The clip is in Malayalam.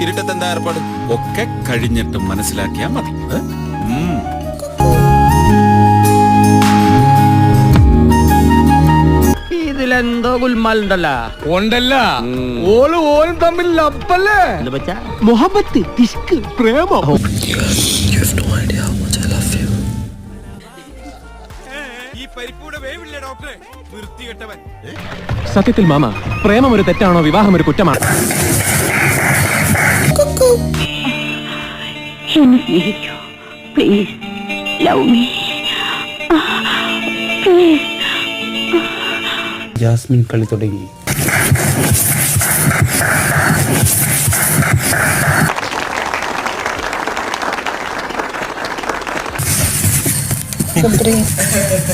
ഇരുട്ടത്ത് എന്താ ഏർപ്പാട് ഒക്കെ കഴിഞ്ഞിട്ട് മനസ്സിലാക്കിയാ മതി. ഇതിലെന്തോ ഗുൽമാലുണ്ടല്ല ഉണ്ടല്ല ഓലും തമ്മിൽ ലപ്പല്ലേ മുഹബത്ത് ഇഷ്ക് പ്രേമം. സത്യത്തിൽ മാമ, പ്രേമം ഒരു തെറ്റാണോ വിവാഹം ഒരു കുറ്റമാണോ? എന്നെ സ്നേഹിക്കൂ, please love me, please. Jasmine കളി തുടങ്ങി.